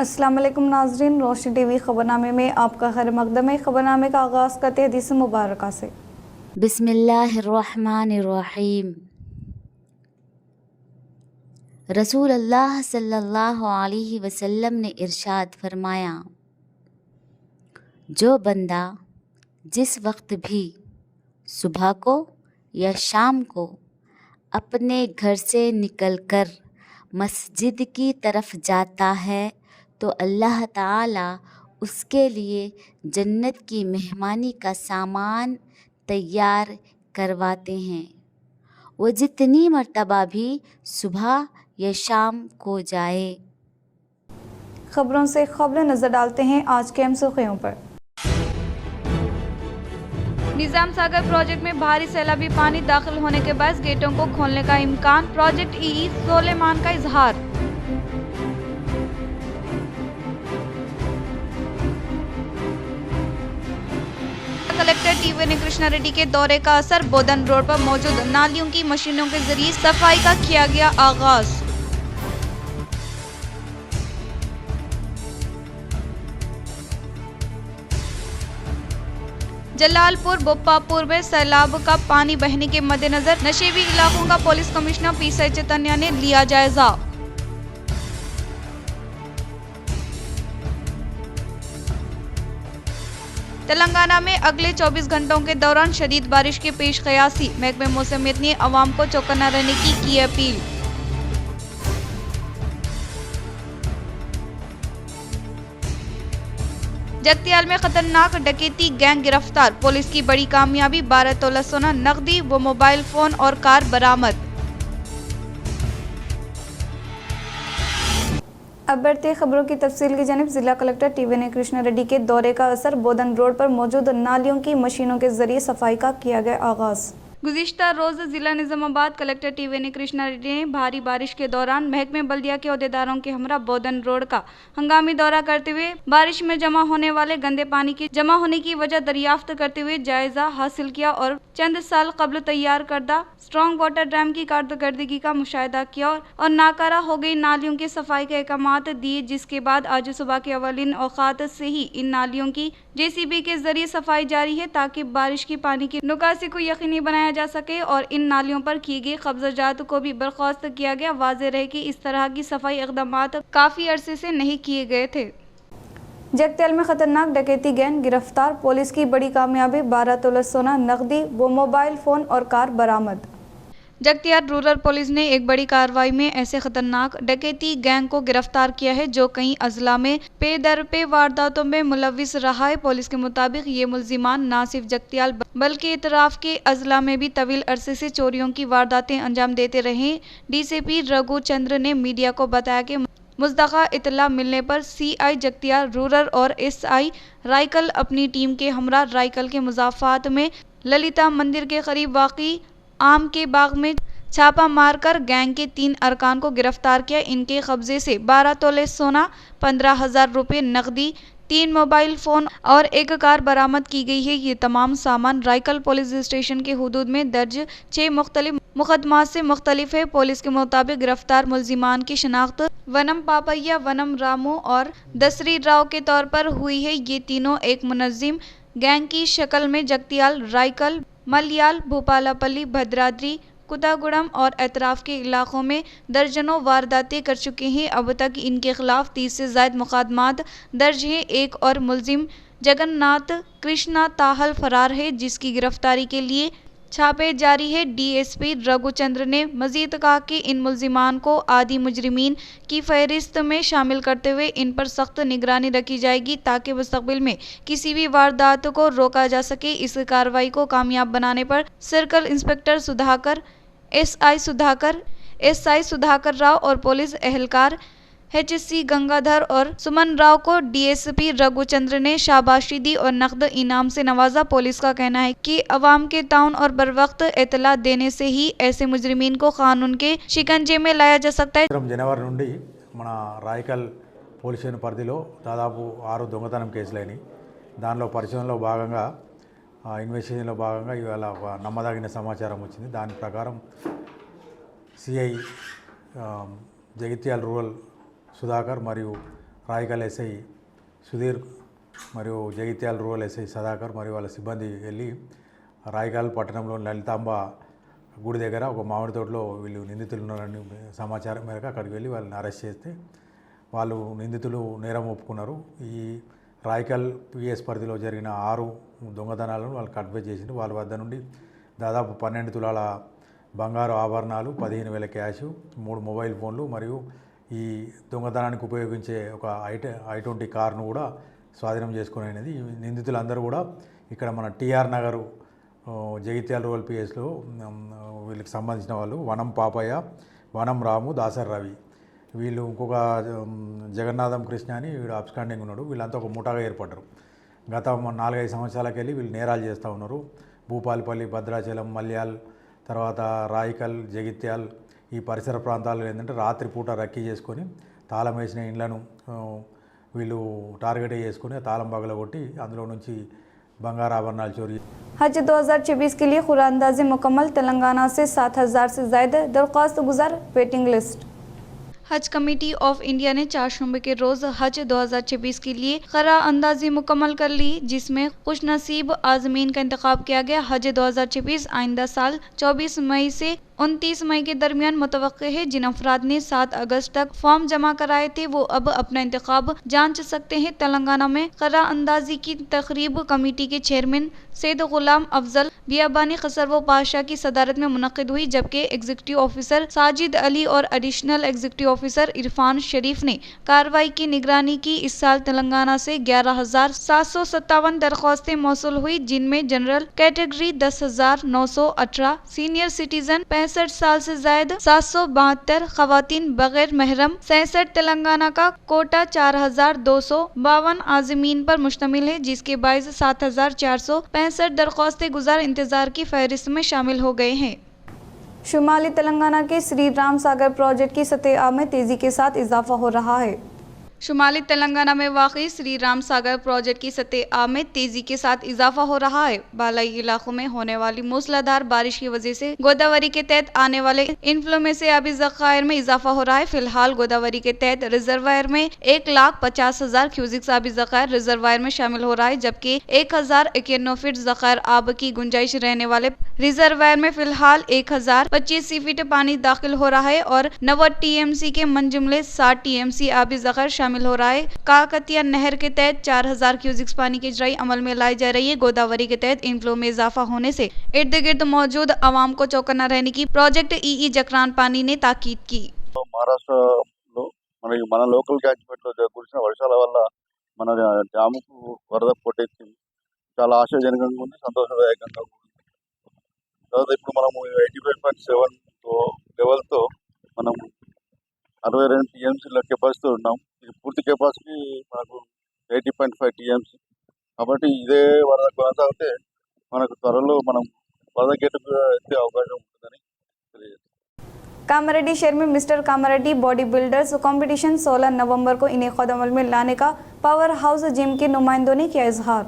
अस्सलाम वालेकुम नाज़रीन, रोशनी टीवी ख़बरनामे में आपका खैर मक़दम है। ख़बरनामे का आगाज़ करते हैं हदीस मुबारक से। बिस्मिल्लाहिर्रहमानिर्रहीम। रसूल अल्लाह सल्लल्लाहु अलैहि वसल्लम ने इरशाद फरमाया, जो बंदा जिस वक्त भी सुबह को या शाम को अपने घर से निकलकर मस्जिद की तरफ जाता है तो अल्लाह ताला उसके लिए जन्नत की मेहमानी का सामान तैयार करवाते हैं। वो जितनी मर्तबा भी सुबह या शाम को जाए। खबरों से खबरें नज़र डालते हैं आज के अहम सुर्खियों पर। निज़ाम सागर प्रोजेक्ट में भारी सैलाबी पानी दाखिल होने के बाद गेटों को खोलने का इम्कान, प्रोजेक्ट ईई सोलेमान का इजहार। कलेक्टर टीवी कृष्णा रेड्डी के दौरे का असर, बोधन रोड पर मौजूद नालियों की मशीनों के जरिए सफाई का किया गया आगाज। जलालपुर बोप्पापुर में सैलाब का पानी बहने के मद्देनजर नशेबी इलाकों का पुलिस कमिश्नर पीएसआई चैतन्य ने लिया जायजा। तेलंगाना में अगले 24 घंटों के दौरान शदीद बारिश की पेश कयासी, महकमे मौसमियत ने अवाम को चौकन्ना रहने की अपील। जगतियाल में खतरनाक डकैती गैंग गिरफ्तार, पुलिस की बड़ी कामयाबी, 12 तोला सोना, नकदी व मोबाइल फोन और कार बरामद। अब बढ़ते खबरों की तफसील की जानिब। जिला कलेक्टर टीवी कृष्णा रेड्डी के दौरे का असर, बोधन रोड पर मौजूद नालियों की मशीनों के जरिए सफाई का किया गया आगाज। गुज़िश्ता रोज जिला निजामाबाद कलेक्टर टीवी कृष्णा रेड्डी ने भारी बारिश के दौरान महकमे बल्दिया के अहदेदारों के हमरा बोधन रोड का हंगामी दौरा करते हुए बारिश में जमा होने वाले गंदे पानी की जमा होने की वजह दरियाफ्त करते हुए जायजा हासिल किया और चंद साल कबल तैयार करदा स्ट्रॉन्ग वाटर डैम की कारकर्दगी का मुशाहिदा किया और नाकारा हो गई नालियों की सफाई के अहकामात दिए, जिसके बाद आज सुबह के अवलिन औकात से ही इन नालियों की जेसीबी के जरिए सफाई जारी है ताकि बारिश की पानी की निकासी को यकीनी बनाया जा सके और इन नालियों पर की गई कब्जात को भी बर्खास्त किया गया। वाज़ेह रहे कि इस तरह की सफाई इक़दामात काफी अरसे से नहीं किए गए थे। जगतियाल में खतरनाक डकैती गैंग गिरफ्तार, पुलिस की बड़ी कामयाबी, 12 तोला सोना, नकदी व मोबाइल फोन और कार बरामद। जगतियाल रूरल पुलिस ने एक बड़ी कार्रवाई में ऐसे खतरनाक डकैती गैंग को गिरफ्तार किया है जो कई अजला में पे दर पे वारदातों में मुलविस रहा है। पुलिस के मुताबिक ये मुल्जिमान न सिर्फ जगतियाल बल्कि इतराफ के अजला में भी तवील अरसे से चोरियों की वारदातें अंजाम देते रहे। डीसीपी रघु चंद्र ने मीडिया को बताया कि मुज़द्दक़ा इतला मिलने पर सीआई जगतियाल रूरल और एसआई रायकल अपनी टीम के हमरा रायकल के मुजाफात में ललिता मंदिर के करीब वाक़ई आम के बाग में छापा मारकर गैंग के 3 अरकान को गिरफ्तार किया। इनके कब्जे से 12 तोले सोना, 15,000 रुपये नकदी, 3 मोबाइल फ़ोन और 1 कार बरामद की गई है। ये तमाम सामान रायकल पुलिस स्टेशन के हुदूद में दर्ज 6 मुख्तलिफ मुकदमात से मुख्तलिफ है। पुलिस के मुताबिक गिरफ्तार मुल्जिमान की शनाख्त वनम पापैया, वनम रामू और दसरी राव के तौर पर हुई है। ये तीनों एक मुनज़्ज़िम गैंग की शक्ल में जगतियाल, रायकल, मलयाल, भूपालापल्ली, भद्राद्री, कुतागुड़म और अतराफ के इलाकों में दर्जनों वारदातें कर चुके हैं। अब तक इनके खिलाफ 30 से ज़ायद मुकदमात दर्ज हैं। एक और मुल्जिम जगन्नाथ कृष्णा ताहल फरार है, जिसकी गिरफ्तारी के लिए छापे जारी है। डीएसपी रघुचंद्र ने मजीद कहा कि इन मुल्जिमान को आदि मुजरिमीन की फहरिस्त में शामिल करते हुए इन पर सख्त निगरानी रखी जाएगी ताकि मुस्तकबिल में किसी भी वारदात को रोका जा सके। इस कार्रवाई को कामयाब बनाने पर circle inspector Sudhakar, SI Sudhakar Rao और पुलिस एहलकार एचसी गंगाधर और सुमन राव को डीएसपी रघुचंद्र ने शाबाशी दी और नकद इनाम से नवाजा। पुलिस का कहना है कि अवाम के ताउन और बरवक्त इतला देने से ही ऐसे मुजरिमीन को कानून के शिकंजे में लाया जा सकता है। जनवरी నుండి మన రాయకల్ పోలీస్ స్టేషన్ పరిధిలో దాదాపు 6 దొంగతనం కేసులైనవి. దానిలో పరిశోధనలో భాగంగా ఇన్వెస్టిగేషన్లో భాగంగా ఇవాళ నమ్మదగిన సమాచారం వచ్చింది. దాని ప్రకారం సిఐ జగిత్యాల రూరల్ సుధాకర్ మరియు రాయకల్ ఎస్ఐ సుధీర్ మరియు జగిత్యాల రూరల్ ఎస్ఐ సదాకర్ మరియు వాళ్ళ సిబ్బంది వెళ్ళి రాయకల్ పట్టణంలోని లలితాంబ గుడి దగ్గర ఒక మామిడి తోటలో వీళ్ళు నిందితులు ఉన్నారని సమాచారం మేరకు అక్కడికి వెళ్ళి వాళ్ళని అరెస్ట్ చేస్తే వాళ్ళు నిందితులు నేరం ఒప్పుకున్నారు. ఈ రాయకల్ పిఎస్ పరిధిలో జరిగిన 6 దొంగతనాలను వాళ్ళు కన్ఫెస్ చేసిండు. వాళ్ళ వద్ద నుండి దాదాపు 12 తులాల బంగారు ఆభరణాలు, 15,000 క్యాష్, 3 మొబైల్ ఫోన్లు మరియు ఈ దొంగతనానికి ఉపయోగించే ఒక i20 కార్ను కూడా స్వాధీనం చేసుకునేది. ఈ నిందితులందరూ కూడా ఇక్కడ మన టీఆర్ నగరు జగిత్యాల రూరల్ పిఎస్లో వీళ్ళకి సంబంధించిన వాళ్ళు వనం పాపయ్య, వనం రాము, దాసర్ రవి, వీళ్ళు ఇంకొక జగన్నాథం కృష్ణ అని వీడు అబ్స్కాండింగ్ ఉన్నాడు. వీళ్ళంతా ఒక ముఠాగా ఏర్పడ్డారు. గత 4-5 సంవత్సరాలకి వెళ్ళి వీళ్ళు నేరాలు చేస్తూ ఉన్నారు. భూపాలపల్లి, భద్రాచలం, మల్యాల్, తర్వాత రాయకల్, జగిత్యాల్ ఈ పరిసర ప్రాంతాల్లో ఏంటంటే రాత్రిపూట రక్కీ చేసుకొని తాళం వేసిన ఇండ్లను వీళ్ళు టార్గెట్ చేసుకొని తాళం పగలగొట్టి అందులో నుంచి బంగారు ఆభరణాలు చోరీ. हज 2024 के लिए खुरांदाजी मुकम्मल, तेलंगाना से 7,000 से ज्यादा दरख्वास्त गुजार, वेटिंग लिस्ट। हज कमेटी ऑफ इंडिया ने 4 शुंबे के रोज हज 2024 के लिए खरा अंदाजी मुकम्मल कर ली, जिसमें खुशनसीब आज़मीन का इंतखाब किया गया। हज 2024 आइंदा साल 24 मई से 29 मई के दरमियान मुतवक्के है। जिन अफराद ने 7 अगस्त तक फॉर्म जमा कराए थे वो अब अपना इंतखाब जांच सकते हैं। तेलंगाना में खरा अंदाजी की तकरीब कमेटी के चेयरमैन सैयद गुलाम अफजल बियाबानी खसरवो पाशा की सदारत में मुनक्किद हुई, जबकि एग्जीक्यूटिव ऑफिसर साजिद अली और एडिशनल एग्जीक्यूटिव ऑफिसर इरफान शरीफ ने कार्रवाई की निगरानी की। इस साल तेलंगाना से 11,757 दरख्वास्तें मौसूल हुई, जिनमें जनरल कैटेगरी 10,918, सीनियर सिटीजन 65 साल से ज्यादा 772, खवातीन बगैर महरम 66। तेलंगाना का कोटा 4,252 आज़मीन पर मुश्तमिल है, जिसके बायस 7,465 दरख्वास्तें गुजार इंतजार की फहरिस्त में शामिल हो गए हैं। शुमाली तेलंगाना के श्री राम सागर प्रोजेक्ट की सतह में तेजी के साथ इजाफा हो रहा है। शुमाली तेलंगाना में वाक़ई श्री राम सागर प्रोजेक्ट की सतह में तेजी के साथ इजाफा हो रहा है। बालाई इलाकों में होने वाली मूसलाधार बारिश की वजह से गोदावरी के तहत आने वाले इनफ्लो में से आबी ज़खायर में इजाफा हो रहा है। फिलहाल गोदावरी के तहत रिजर्वायर में 1,50,000 क्यूसिक आबी ज़खायर रिजर्वायर में शामिल हो रहा है, जबकि 1,091 फीट ज़खायर आब की गुंजाइश रहने वाले रिजर्वायर में फिलहाल 1,025 फीट पानी दाखिल हो रहा है और 90 TMC के मन जुमले 60 TMC आबी ज़खायर शामिल हो रहा है। काकतिया नहर के तहत 4,000 क्यूसिक्स पानी की इजराई अमल में लाई जा रही है। गोदावरी के तहत इनफ्लो में इजाफा होने से इर्द गिर्द मौजूद आवाम को चौकन्ना रहने की प्रोजेक्ट ई जकरान पानी ने ताकीद की। మహారాష్ట్రలో మన లోకల్ క్యాచ్మెంట్లో కురిసిన వర్షాల వల్ల మన డ్యాముకు వరద పోటెత్తింది. చాలా ఆశాజనకంగా ఉంది, సంతోషదాయకంగా ఉంది. తర్వాత ఇప్పుడు మనము 85.7 లెవెల్తో మనం 62 TMCల కెపాసిటీ ఉన్నాం. ఇది పూర్తి కెపాసిటీ మనకు 80.5 TMC. కాబట్టి ఇదే వరద కొనసాగితే మనకు త్వరలో మనం వరద గేటు ఎత్తే అవకాశం ఉంటుందని తెలియజేస్తాం. कामारेड्डी शहर में mister Kamareddy body builders competition 16 नवंबर को इनेक़ाद अमल में लाने का पावर हाउस जिम के नुमाइंदों ने किया इजहार।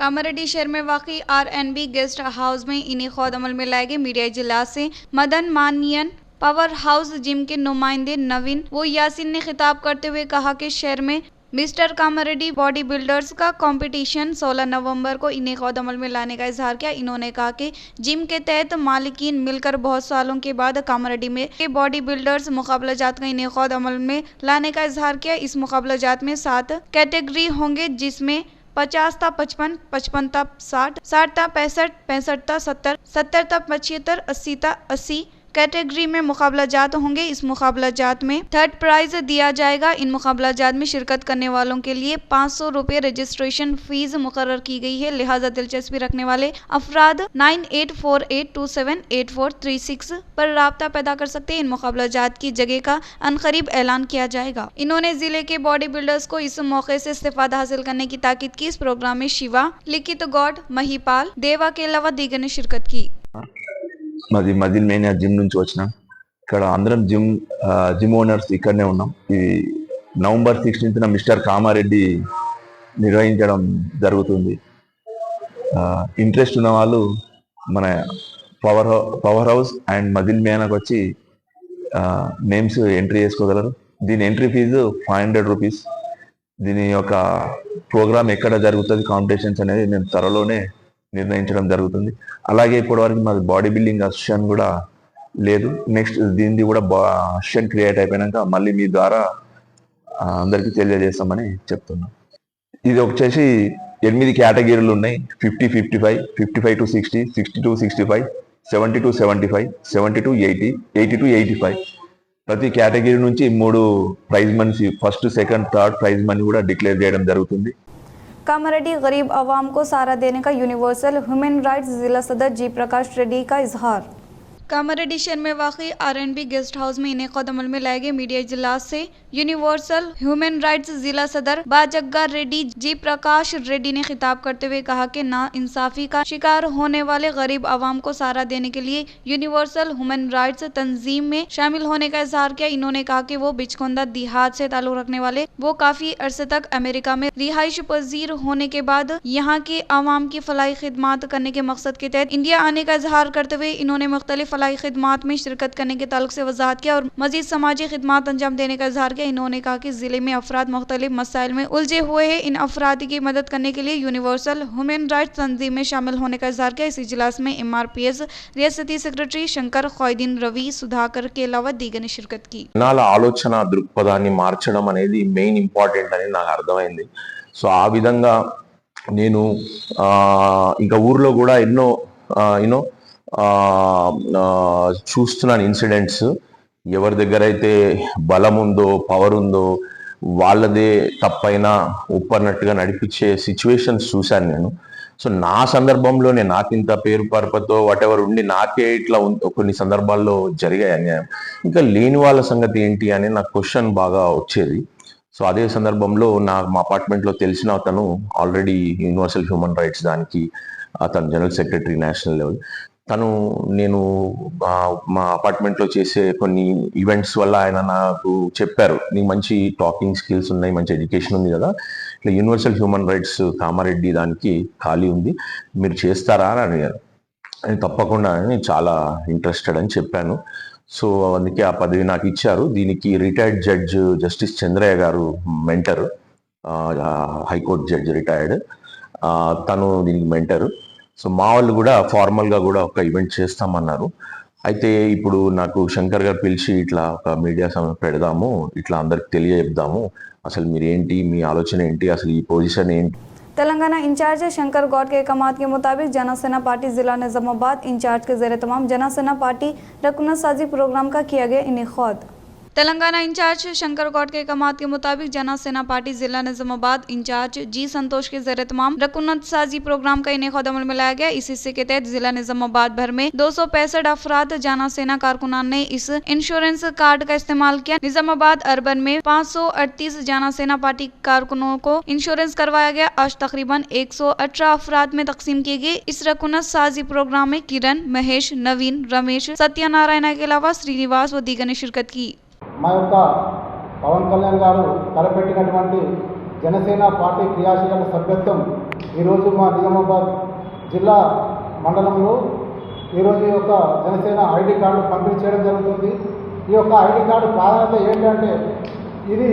कामारेड्डी शहर में वाक़ई RNB गेस्ट हाउस में इनेक़ाद अमल में लाए गए मीडिया इजलास से मदन मानियन पावर हाउस जिम के नुमाइंदे नवीन वो यासिन ने खिताब करते हुए कहा कि शहर में मिस्टर कामारेड्डी बॉडी बिल्डर्स का कंपटीशन 16 नवंबर को इनेक़ाद अमल में लाने का इजहार किया। इन्होंने कहा कि जिम के तहत मालिकीन मिलकर बहुत सालों के बाद कामारेड्डी में बॉडी बिल्डर्स मुकाबला जात का इनेक़ाद अमल में लाने का इजहार किया। इस मुकाबला जात में 7 कैटेगरी होंगे, जिसमें 50 था 55, 55 था 60, 60 था 65, 65 था 70, 70 था 75, 80 था 80 कैटेगरी में मुकाबला जात होंगे। इस मुकाबला जात में थर्ड प्राइज दिया जाएगा। इन मुकाबला जात में शिरकत करने वालों के लिए 500 रुपये रजिस्ट्रेशन फीस मुकर्रर की गई है। लिहाजा दिलचस्पी रखने वाले अफराद 9848278436 पर राब्ता पैदा कर सकते हैं। इन मुकाबला जात की जगह का अनकरीब ऐलान किया जाएगा। इन्होंने जिले के बॉडी बिल्डर्स को इस मौके से इस्तेफादा हासिल करने की ताकीद की। इस प्रोग्राम में शिवा, लिखित गौड, महिपाल, देवा के अलावा दीगर ने शिरकत की। మాది మదిల్ మేనియా జిమ్ నుంచి వచ్చినాం. ఇక్కడ అందరం జిమ్ ఓనర్స్ ఇక్కడనే ఉన్నాం. ఇది నవంబర్ 16న మిస్టర్ కామారెడ్డి నిర్వహించడం జరుగుతుంది. ఇంట్రెస్ట్ ఉన్న వాళ్ళు మన పవర్ హౌస్ అండ్ మదిల్ మేనాకు వచ్చి నేమ్స్ ఎంట్రీ చేసుకోగలరు. దీని ఎంట్రీ ఫీజు 500 రూపీస్. దీని యొక్క ప్రోగ్రామ్ ఎక్కడ జరుగుతుంది కాంపిటీషన్స్ అనేది మేము త్వరలోనే నిర్ణయించడం జరుగుతుంది. అలాగే ఇప్పటివరకు మాది బాడీ బిల్డింగ్ అసోసియేషన్ కూడా లేదు. నెక్స్ట్ దీనిది కూడా అసోసియేషన్ క్రియేట్ అయిపోయినాక మళ్ళీ మీ ద్వారా అందరికీ తెలియజేస్తామని చెప్తున్నాం. ఇది వచ్చేసి 8 కేటగిరీలు ఉన్నాయి. 50, 55, 55 to 60, 60 to 65, 70 to 75, 70 to 80, 80 to 85. ప్రతి కేటగిరీ నుంచి 3 prize money, first, second, third prize money కూడా డిక్లేర్ చేయడం జరుగుతుంది. कामारेड्डी गरीब आवाम को सहारा देने का यूनिवर्सल ह्यूमन राइट्स जिला सदर जी प्रकाश रेड्डी का इजहार। कामारेड्डी शहर में वाक़ई R&B गेस्ट हाउस में इनेक़ाद अमल में लाए गए मीडिया इजलास से यूनिवर्सल ह्यूमन राइट्स जिला सदर बाजग्गा रेड्डी जी प्रकाश रेड्डी ने खिताब करते हुए कहा कि ना इंसाफी का शिकार होने वाले गरीब आवाम को सहारा देने के लिए यूनिवर्सल ह्यूमन राइट्स तंजीम में शामिल होने का इजहार किया। इन्होंने कहा कि वो बिचकोंदा देहात से ताल्लुक रखने वाले वो काफ़ी अरसे तक अमेरिका में रिहाइश पजीर होने के बाद यहाँ के आवाम की फलाही खिदमात करने के मकसद के तहत इंडिया आने का इजहार करते हुए इन्होंने मुख्तलिफ फलाही खिदमात में शिरकत करने के ताल्लुक से वजाहत किया और मजीद समाजी खिदमात अंजाम देने का इजहार किया। इन्होंने कहा कि जिले में अफराद मुख्तलिफ मसाइल में उलझे हुए हैं। इन अफराद की मदद करने के लिए यूनिवर्सल ह्यूमन राइट्स तंजीम में शामिल होने का इजहार किया। इस इजलास में MRPS रियासती सेक्रेटरी शंकर खॉयदीन रवि सुधाकर के अलावा दीगर ने शिरकत की। జనాల ఆలోచన దృక్పథాన్ని మార్చడం అనేది మెయిన్ ఇంపార్టెంట్ అని నాకు అర్థమైంది. సో ఆ విధంగా నేను ఇంకా ఊర్లో కూడా ఎన్నో యూనో చూస్తున్నాను ఇన్సిడెంట్స్. ఎవరి దగ్గర అయితే బలం ఉందో, పవర్ ఉందో వాళ్ళదే తప్పైనా ఒప్పన్నట్టుగా నడిపించే సిచ్యువేషన్స్ చూశాను నేను. సో నా సందర్భంలోనే నాకు ఇంత పేరు పరపతో వాటెవర్ ఉండి నాకే ఇట్లా కొన్ని సందర్భాల్లో జరిగాయి అన్యాయం. ఇంకా లేని వాళ్ళ సంగతి ఏంటి అని నాకు క్వశ్చన్ బాగా వచ్చేది. సో అదే సందర్భంలో మా అపార్ట్మెంట్లో తెలిసిన అతను ఆల్రెడీ యూనివర్సల్ హ్యూమన్ రైట్స్ దానికి అతను జనరల్ సెక్రటరీ నేషనల్ లెవెల్. నేను మా అపార్ట్మెంట్లో చేసే కొన్ని ఈవెంట్స్ వల్ల ఆయన నాకు చెప్పారు, నీకు మంచి టాకింగ్ స్కిల్స్ ఉన్నాయి, మంచి ఎడ్యుకేషన్ ఉంది కదా, ఇట్లా యూనివర్సల్ హ్యూమన్ రైట్స్ కామారెడ్డి దానికి ఖాళీ ఉంది, మీరు చేస్తారా అని అడిగారు. అని తప్పకుండా నేను చాలా ఇంట్రెస్టెడ్ అని చెప్పాను. సో అందుకే ఆ పదవి నాకు ఇచ్చారు. దీనికి రిటైర్డ్ జడ్జ్ జస్టిస్ చంద్రయ్య గారు మెంటర్, హైకోర్టు జడ్జ్ రిటైర్డ్, తను దీనికి మెంటర్. సో మా వాళ్ళు కూడా ఫార్మల్గా కూడా ఒక ఈవెంట్ చేస్తామన్నారు. అయితే ఇప్పుడు నాకు శంకర్ గారు పిలిచి ఇట్లా ఒక మీడియా పెడదాము, ఇట్లా అందరికి తెలియజెప్దాము, అసలు మీరు ఏంటి, మీ ఆలోచన ఏంటి, అసలు ఈ పొజిషన్ ఏంటి. तेलंगाना इंचार्ज शंकर गौड के अहकामात के मुताबिक जनसेना पार्टी जिला निजामाबाद इंचार्ज के ज़ेरे तमाम जनसेना पार्टी रकुनत साजी प्रोग्राम का किया गया इनेक़ाद। तेलंगाना इंचार्ज शंकर गौड के अहकामात के मुताबिक जना सेना पार्टी जिला निजामाबाद इंचार्ज जी संतोष के ज़रिए तमाम रकुनत साजी प्रोग्राम का इनेक़ाद अमल में लाया गया। इस हिस्से के तहत जिला निजामाबाद भर में 265 अफराद जना सेना कारकुनान ने इस इंश्योरेंस कार्ड का इस्तेमाल किया। निजामाबाद अर्बन में 538 जना सेना पार्टी कारकुनों को इंश्योरेंस करवाया गया। आज तकरीबन 118 अफराद में तकसीम किए गए। इस रकुनत साजी प्रोग्राम में किरण, महेश, नवीन, रमेश, सत्यनारायण के अलावा श्रीनिवास व दीगर ने शिरकत की। మా యొక్క పవన్ కళ్యాణ్ గారు తలపెట్టినటువంటి జనసేన పార్టీ క్రియాశీలక సభ్యత్వం ఈరోజు మా నిజామాబాద్ జిల్లా మండలంలో ఈరోజు ఈ యొక్క జనసేన ఐడి కార్డు పంపిణీ చేయడం జరుగుతుంది. ఈ యొక్క ఐడి కార్డు ప్రాధాన్యత ఏంటంటే ఇది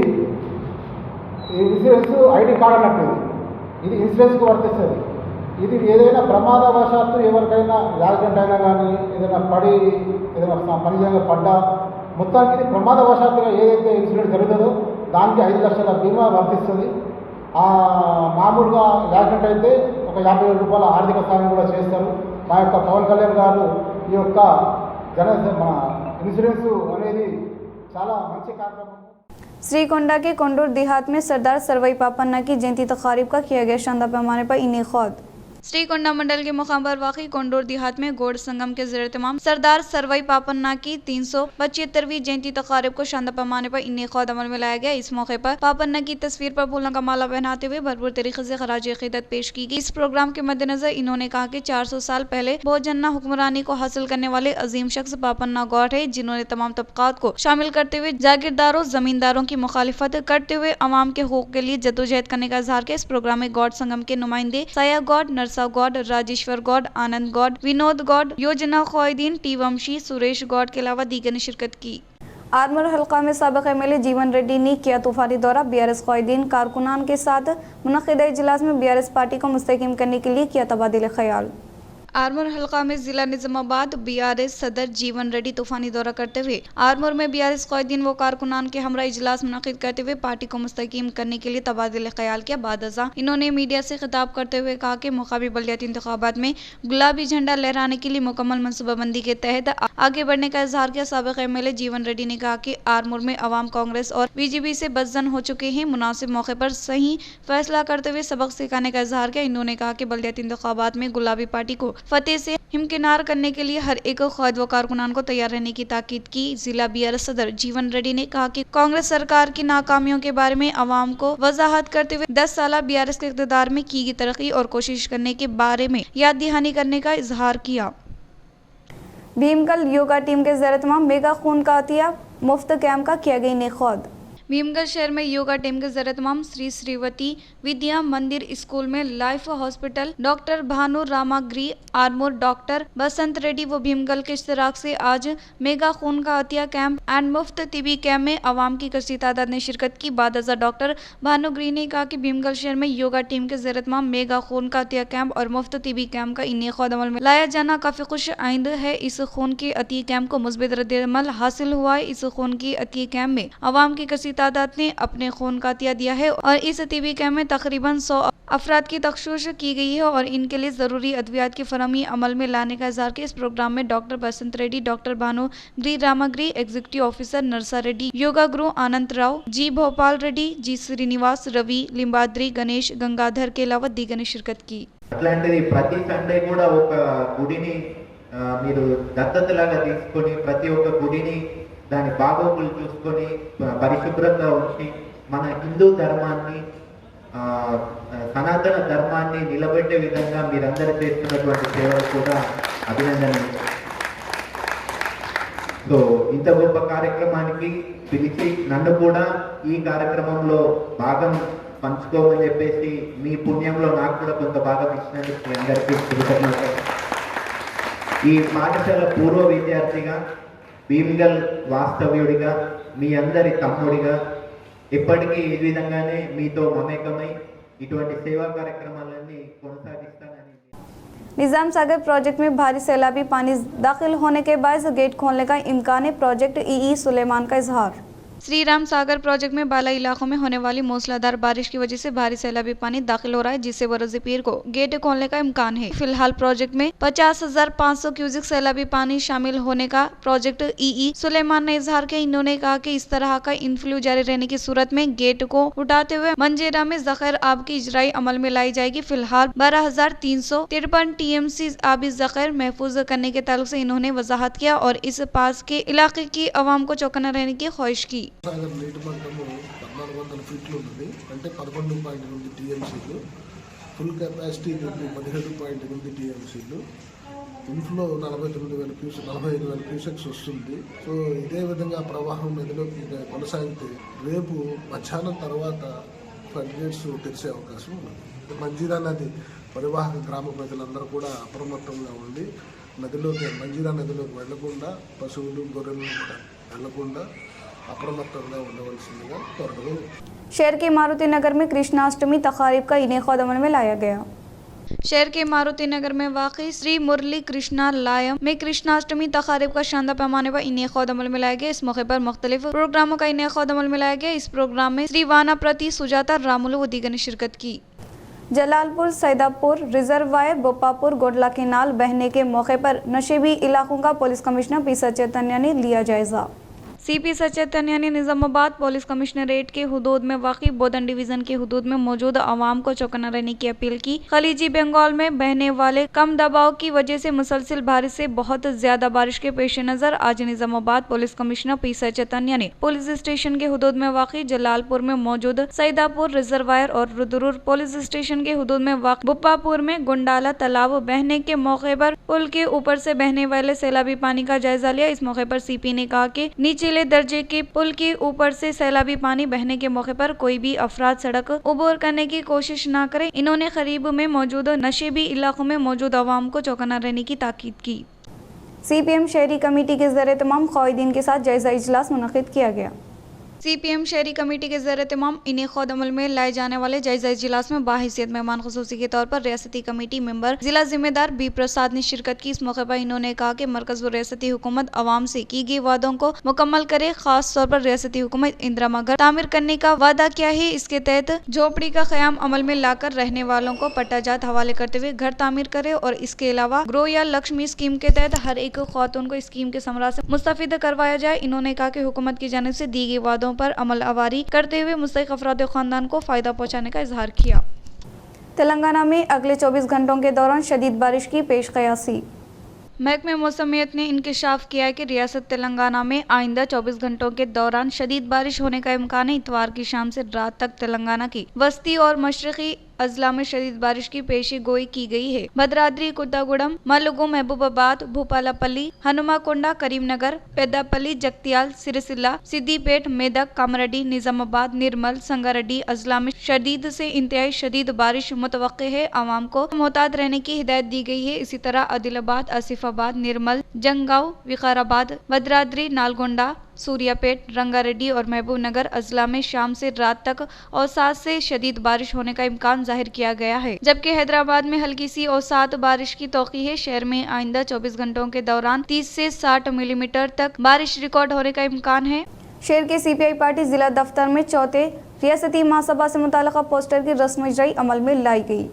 ఇన్సూరెన్స్ ఐడి కార్డు అన్నట్టు, ఇది ఇన్సూరెన్స్కి వర్తిస్తుంది. ఇది ఏదైనా ప్రమాదవశాత్తు ఎవరికైనా యాక్సిడెంట్ అయినా కానీ ఏదైనా ఏదైనా పని చేయగా పడ్డా మొత్తానికి ఇది ప్రమాదవశాత్తుగా ఏదైతే ఇన్సిడెంట్ జరుగుతుందో దానికి 5 లక్షల బీమా వర్తిస్తుంది. మామూలుగా యాక్సిడెంట్ అయితే ఒక 50,000 రూపాయల ఆర్థిక సాయం కూడా చేస్తారు. మా యొక్క పవన్ కళ్యాణ్ గారు ఈ యొక్క మన ఇన్సూరెన్స్ అనేది చాలా మంచి కార్యక్రమం. श्रीकोंडा के कोंडूर देहात में सरदार सरवई पापन्ना की जयंती तकारीब का किया गया शानदार पैमाने पर इनेक़ाद। श्रीकोंडा मंडल के मुकाम पर वाक़ई कोंडूर देहात में गौड़ संगम के ज़रिए तमाम सरदार सरवई पापन्ना की 375वीं जयंती तकारीब को शानदार पैमाने पर इनेक़ाद अमल में लाया गया। इस मौके पर पापन्ना की तस्वीर पर फूलों का माला पहनाते हुए भरपूर तरीके से खराज अक़ीदत पेश की गई। इस प्रोग्राम के मद्देनजर इन्होंने कहा कि 400 साल पहले बहुजन्ना हुक्मरानी को हासिल करने वाले अजीम शख्स पापन्ना गौड़ है, जिन्होंने तमाम तबकात को शामिल करते हुए जागीरदारों जमींदारों की मुखालिफत करते हुए अवाम के हकूक़ के लिए जद्दोजहद करने का इजहार किया। इस प्रोग्राम में गौड़ संगम के नुमाइंदे साया गौड़, नरसा गौड़, राजेश्वर गौड़, आनंद गौड़, विनोद गौड़, योजना खॉयदीन, टी वंशी, सुरेश गौड़ के अलावा दीगर ने शिरकत की। आरमूर हल्का में साबिक़ एमएलए जीवन रेड्डी ने किया तूफानी दौरा। बीआरएस क़ायदीन कारकुनान के साथ मुनक़िदा इजलास में बीआरएस पार्टी को मुस्तहकम करने के लिए किया तबादिल ख्याल। आरमूर हल्का में जिला निजामाबाद बीआरएस सदर जीवन रेड्डी तूफानी दौरा करते हुए आरमूर में बीआरएस क़ायदीन व कारकुनान के हमरा इजलास मुनक़िद करते हुए पार्टी को मुस्तहकम करने के लिए तबादिल ख्याल किया। बाद अज़ा इन्होंने मीडिया से खिताब करते हुए कहा कि मुक़ाबी बल्दियाती इंतखाबात में गुलाबी झंडा लहराने के लिए मुकम्मल मनसूबाबंदी के तहत आगे बढ़ने का इजहार किया। साबिक़ एमएलए जीवन रेड्डी ने कहा कि आरमूर में अवाम कांग्रेस और बीजेपी से बदजन हो चुके हैं। मुनासिब मौके पर सही फैसला करते हुए सबक सिखाने का इजहार किया। इन्होंने कहा कि बल्दियाती इंतखाबात में गुलाबी पार्टी को फतेह से हिमकिनार करने के लिए हर एक क़ायद व कारकुनान को तैयार रहने की ताकीद की। जिला बीआरएस सदर जीवन रेड्डी ने कहा कि कांग्रेस सरकार की नाकामियों के बारे में अवाम को वजाहत करते हुए 10 साल बीआरएस के इक़्तिदार में की गई तरक्की और कोशिश करने के बारे में याद दहानी करने का इजहार किया। भीमगल योगा टीम के ज़ेर-ए-तमाम मेगा खून का अतिया मुफ्त कैंप का किया गया इनेक़ाद। भीमगल शहर में योगा टीम के ज़ेर-ए-तमाम श्री श्रीवती विद्या मंदिर स्कूल में लाइफ हॉस्पिटल डॉक्टर भानु रामाग्री आरमूर डॉक्टर बसंत रेड्डी व भीमगल के इश्तराक से आज मेगा खून का अतिया कैंप एंड मुफ्त तिबी कैंप में आवाम की कसी तादाद ने शिरकत की। बाद अज़ा डॉक्टर भानुग्री ने कहा कि भीमगल शहर में योगा टीम के ज़ेर-ए-तमाम मेगा खून का अतिया कैंप और मुफ्त तिबी कैंप का इनेक़ाद अमल में लाया जाना काफ़ी खुश आइंद है। इस खून के अतिया कैंप को मुस्बित रद्द-ए-अमल हासिल हुआ है। इस खून के अतिया कैंप में आवाम की कसी तादाद ने अपने खून का अतिया दिया है और इस टीबी कैंप में तकरीबन 100 अफराद की तखशीश की गई है और इनके लिए जरूरी अद्वियात की फरहमी अमल में लाने का इज़हार किया। इस प्रोग्राम में डॉक्टर बसंत रेड्डी, डॉक्टर भानु ग्री रामाग्री, एग्जीक्यूटिव ऑफिसर नरसा रेड्डी, योगा गुरु आनंद राव, जी भोपाल रेड्डी, जी श्रीनिवास, रवि लिंबाद्री, गणेश गंगाधर के अलावा दीगर ने शिरकत की। అట్లాంటిది ప్రతి సండే కూడా ఒక గుడిని మీరు దత్తతలాగా తీసుకొని ప్రతి ఒక్క గుడిని దాని బాగోగులు చూసుకొని పరిశుభ్రంగా ఉంచి మన హిందూ ధర్మాన్ని సనాతన ధర్మాన్ని నిలబెట్టే విధంగా మీరందరూ చేస్తున్నటువంటి సేవలు కూడా అభినందనలు. సో ఇంత గొప్ప కార్యక్రమానికి పిలిచి నన్ను కూడా ఈ కార్యక్రమంలో భాగం పంచుకోమని చెప్పేసి మీ పుణ్యంలో నాకు కూడా కొంత భాగం ఇచ్చినందుకు మీ అందరికీ కృతజ్ఞతలు. ఈ పాఠశాల పూర్వ విద్యార్థిగా భీమ్గల్ వాస్తవ్యుడిగా మీ అందరి తమ్ముడిగా ఎప్పటికీ ఈ విధంగానే మీతో మమేకమై ఇటువంటి సేవా కార్యక్రమాలన్నీ కొనసాగిస్తానని. निज़ाम सागर प्रोजेक्ट में भारी सैलाबी पानी दाखिल होने के बाद गेट खोलने का इम्कान है। प्रोजेक्ट ई सुलेमान का इजहार। श्री राम सागर प्रोजेक्ट में बाला इलाकों में होने वाली मूसलाधार बारिश की वजह से भारी सैलाबी पानी दाखिल हो रहा है, जिससे बरोज़ पीर को गेट खोलने का इम्कान है। फिलहाल प्रोजेक्ट में 50,500 क्यूसिक सैलाबी पानी शामिल होने का प्रोजेक्ट ई सुलेमान ने इजहार किया। इन्होंने कहा कि इस तरह का इनफ्लू जारी रहने की सूरत में गेट को उठाते हुए मंजेरा में ज़ख़ीर आब की इजराई अमल में लाई जाएगी। फिलहाल 12,353 TMC आबी ज़ख़ीर महफूज करने के ताल्लुक से इन्होंने वजाहत किया और इस पास के इलाके की आवाम को चौकन्ना रहने की ख्वाहिश की। సాగర్ నీటి మట్టము 1400 ఫీట్లు ఉన్నది, అంటే 11.8 టీఎంసీలు. ఫుల్ కెపాసిటీ 17.8 టీఎంసీలు. ఇన్ఫ్లో 45,000 క్యూసెక్స్ వస్తుంది. సో ఇదే విధంగా ప్రవాహం నదిలోకి కొనసాగితే రేపు మధ్యాహ్నం తర్వాత ఫ్లడ్ గేట్స్ తెరిచే అవకాశం ఉన్నది. మంజీరా నది పరివాహక గ్రామ ప్రజలందరూ కూడా అప్రమత్తంగా ఉండి మంజీరా నదిలోకి వెళ్లకుండా, పశువులు గొర్రెలను కూడా వెళ్లకుండా అప్రమత్తంగా ఉండవలసిందిగా కోరడం. शहर के मारुति नगर में कृष्णाष्टमी तकारीब का इनेक़ाद अमल में लाया गया। शहर के मारुति नगर में वाक़ई श्री मुरली कृष्णा लायम में कृष्णाष्टमी तकारीब का शानदार पैमाने पर इनेक़ाद अमल में लाया गया। इस मौके पर मुख्तलिफ प्रोग्रामों का इनेक़ाद अमल में लाया गया। इस प्रोग्राम में श्री वाना प्रति सुजाता रामुलु व दीगर ने शिरकत की। जलालपुर, सैदापुर, रिजर्वायर, बोपापुर, गोडला केनाल बहने के मौके पर नशेबी इलाकों का पुलिस कमिश्नर पी सचेतन्या ने लिया जायजा। सीपी सचेतन्या ने निजामाबाद पुलिस कमिश्नरेट के हुदूद में वाक़ई बोधन डिवीजन के हुदूद में मौजूद आवाम को चौकन्ना रहने की अपील की। खलीजी बंगाल में बहने वाले कम दबाव की वजह से मुसलसिल बारिश से बहुत ज्यादा बारिश के पेश नजर आज निजामाबाद पुलिस कमिश्नर पी सचेतन्या ने पुलिस स्टेशन के हुदूद में वाक़ई जलालपुर में मौजूद सैदापुर रिजर्वायर और रुद्रुर पुलिस स्टेशन के हुदूद में वाक़ई बुप्पापुर में गुंडाला तालाब बहने के मौके पर पुल के ऊपर से बहने वाले सैलाबी पानी का जायजा लिया। इस मौके पर सीपी ने कहा कि नीचे दर्जे के पुल के ऊपर से सैलाबी पानी बहने के मौके पर कोई भी अफराद सड़क उबूर करने की कोशिश न करे। इन्होंने करीब में मौजूद नशेबी इलाकों में मौजूद आवाम को चौकन्ना रहने की ताकीद की। CPM शहरी कमेटी के ज़रिए तमाम क़ायदीन के साथ जायज़ा इजलास मुनक़िद किया गया। CPM शहरी कमेटी के ज़रिए तमाम इनेख़ाद अमल में लाए जाने वाले जायज़ा इजलास में बाहिसियत मेहमान ख़ुसूसी के तौर पर रियासती कमेटी मेंबर ज़िला ज़िम्मेदार बी प्रसाद ने शिरकत की। इस मौके पर इन्होंने कहा कि मरकज़ व रियासती हुकूमत अवाम से की गई वादों को मुकम्मल करे। खास तौर पर रियासती हुकूमत इंदिरा घर तामीर करने का वादा किया है। इसके तहत झोपड़ी का क़याम अमल में लाकर रहने वालों को पट्टाजात हवाले करते हुए घर तामीर करे और इसके अलावा ग्रो या लक्ष्मी स्कीम के तहत हर एक खातून को स्कीम के समरा से मुस्तफ़िद करवाया जाए। इन्होंने कहा कि हुकूमत की जानिब से दी गई वादों पर अमल आवारी करते हुए मुस्तहिक़ अफराद व ख़ानदान को फ़ायदा पहुँचाने का इजहार किया। तेलंगाना में अगले 24 घंटों के दौरान शदीद बारिश की पेश क़यासी। महकमे मौसमियत ने इंकशाफ किया है कि रियासत तेलंगाना में आइंदा 24 घंटों के दौरान शदीद बारिश होने का इम्कान है। इतवार की शाम से रात तक तेलंगाना की वस्ती और मशरक़ी अजला में शदीद बारिश की पेशी गोई की गई है। भद्राद्री, कुत्तागुड़म, मलुगु, महबूबाबाद, भूपालपल्ली, हनुमाकोंडा, करीमनगर, पेद्दापल्ली, जगत्याल, सिरिसिल्ला, सिद्दीपेट, मेदक, कामारेड्डी, निजामाबाद, निर्मल, संगारेड्डी अजला में शदीद से इंतहाई शदीद बारिश मुतवक्के है। आवाम को मोहतात रहने की हिदायत दी गई है। इसी तरह आदिलाबाद, आसिफाबाद, निर्मल, जंगांव, विकाराबाद, भद्राद्री, नालगोंडा, सूर्यापेट, रंगारेड्डी और महबूब नगर अजला में शाम से रात तक औसात से शदीद बारिश होने का इम्कान जाहिर किया गया है। जबकि हैदराबाद में हल्की सी औसात बारिश की तौक़ी है। शहर में आइंदा 24 घंटों के दौरान 30 से 60 मिलीमीटर तक बारिश रिकॉर्ड होने का इम्कान है। शहर के CPI पार्टी जिला दफ्तर में चौथे रियासती महासभा से मुताल्लिक़ पोस्टर की रस्म इजराई अमल में लाई गई।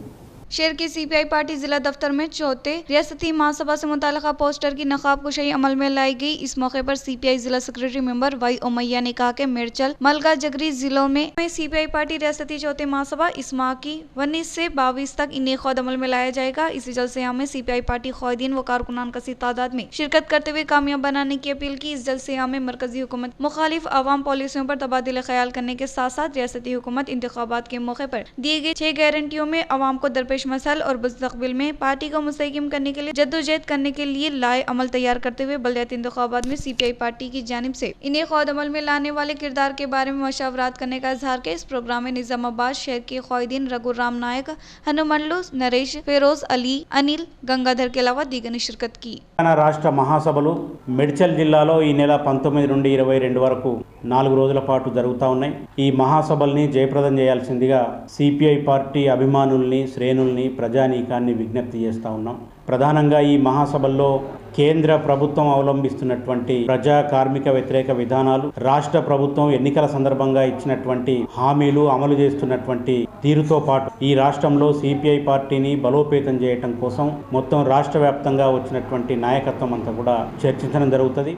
शहर की CPI पार्टी जिला दफ्तर में चौथे रियासती महासभा से मुताल्लिक़ पोस्टर की नकाब कुशाई अमल में लाई गई। इस मौके पर CPI जिला सेक्रेटरी मेंबर वाई उमैया ने कहा कि मिर्चल, मलका, जगरी जिलों में CPI पार्टी रियासती चौथे महासभा इस माह की 19 से 22 तक इनेख़ाद अमल में लाया जाएगा। इसी जलसे में CPI पार्टी क़ायदीन व कारकुनान कसी तादाद में शिरकत करते हुए कामयाब बनाने की अपील की। इस जलसे में मरकजी हुकूमत मुखालिफ अवाम पॉलिसियों पर तबादला ख्याल करने के साथ साथ रियासती हुकूमत इंतखाबात के मौके पर दिए गए 6 गारंटियों में अवाम को दरपेश मसाइल और मुस्तक़बिल में पार्टी को मुस्तहकम करने के लिए जद्दोजहद करने के लिए लाए अमल तैयार करते हुए बलदियाती इंतखाबात में CPI पार्टी की जानिब से इनेख़ाद अमल में लाने वाले किरदार के बारे में मशावरात करने का इजहार किया। इस प्रोग्राम में निजामाबाद शहर के क़ायदीन रघुराम नायक, हनुमल्लू, नरेश, फिरोज अली, अनिल, गंगाधर के अलावा दीगर ने शिरकत की। రాష్ట్ర మహాసభలు మేడ్చల్ జిల్లాలో ఈ నెల 19 నుండి 22 వరకు 4 రోజుల పాటు జరుగుతూ ఉన్నాయి। ఈ మహాసభల్ని జయప్రదం చేయాల్సిందిగా CPI పార్టీ అభిమానుల్ని, శ్రేణుల్ని, ప్రజానీకాన్ని విజ్ఞప్తి చేస్తూ ఉన్నాం। ప్రధానంగా ఈ మహాసభల్లో కేంద్ర ప్రభుత్వం అవలంబిస్తున్నటువంటి ప్రజా కార్మిక వ్యతిరేక విధానాలు, రాష్ట్ర ప్రభుత్వం ఎన్నికల సందర్భంగా ఇచ్చినటువంటి హామీలు అమలు చేస్తున్నటువంటి తీరుతో పాటు ఈ రాష్ట్రంలో CPI పార్టీని బలోపేతం చేయడం కోసం మొత్తం రాష్ట్ర వ్యాప్తంగా వచ్చినటువంటి నాయకత్వం అంతా కూడా చర్చించడం జరుగుతుంది।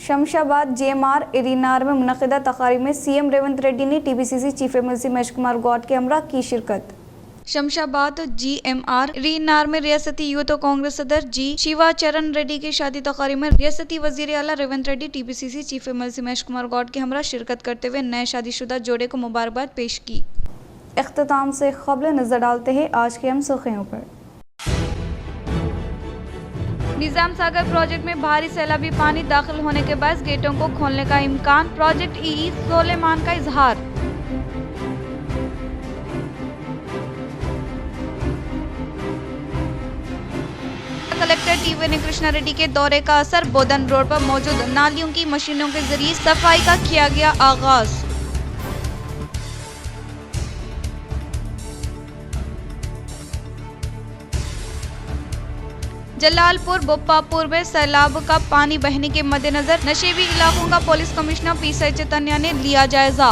शमशाबाद JMR एरिनार में मुनक़िदा तक़रीब में CM रेवंत रेड्डी ने TBCC chief MLC Mahesh Kumar Goud के हमरा की शिरकत। शमशाबाद GMR एरिनार में रियासती यूथ कांग्रेस सदर जी शिवाचरण रेड्डी की शादी तक़रीब में रियासती वज़ीर आला Revanth Reddy TBCC chief MLC Mahesh Kumar Goud के हमरा शिरकत करते हुए नए शादीशुदा जोड़े को मुबारकबाद पेश की। इख्तिताम से ख़बरें नजर डालते हैं आज की हम सुर्खियों पर। निजाम सागर प्रोजेक्ट में भारी सैलाबी पानी दाखिल होने के बाद गेटों को खोलने का इम्कान, प्रोजेक्ट EE सोलेमान का इजहार। कलेक्टर TVN कृष्णा रेड्डी के दौरे का असर, बोधन रोड पर मौजूद नालियों की मशीनों के जरिए सफाई का किया गया आगाज। जलालपुर बोप्पापुर में सैलाब का पानी बहने के मद्देनजर नशेबी इलाकों का पुलिस कमिश्नर PSI चैतन्य ने लिया जायजा।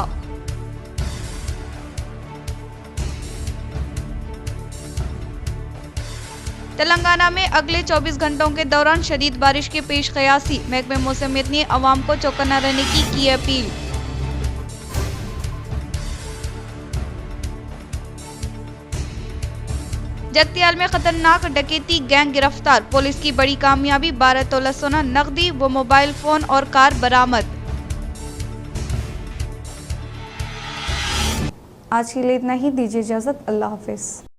तेलंगाना में अगले 24 घंटों के दौरान शदीद बारिश की पेश क़यासी, महकमे मौसमियत ने अवाम को चौकन्ना रहने की अपील। जगत्याल में खतरनाक डकैती गैंग गिरफ्तार, पुलिस की बड़ी कामयाबी, 12 तोला सोना, नकदी व मोबाइल फोन और कार बरामद। आज के लिए इतना ही, दीजिए इजाजत, अल्लाह हाफिज।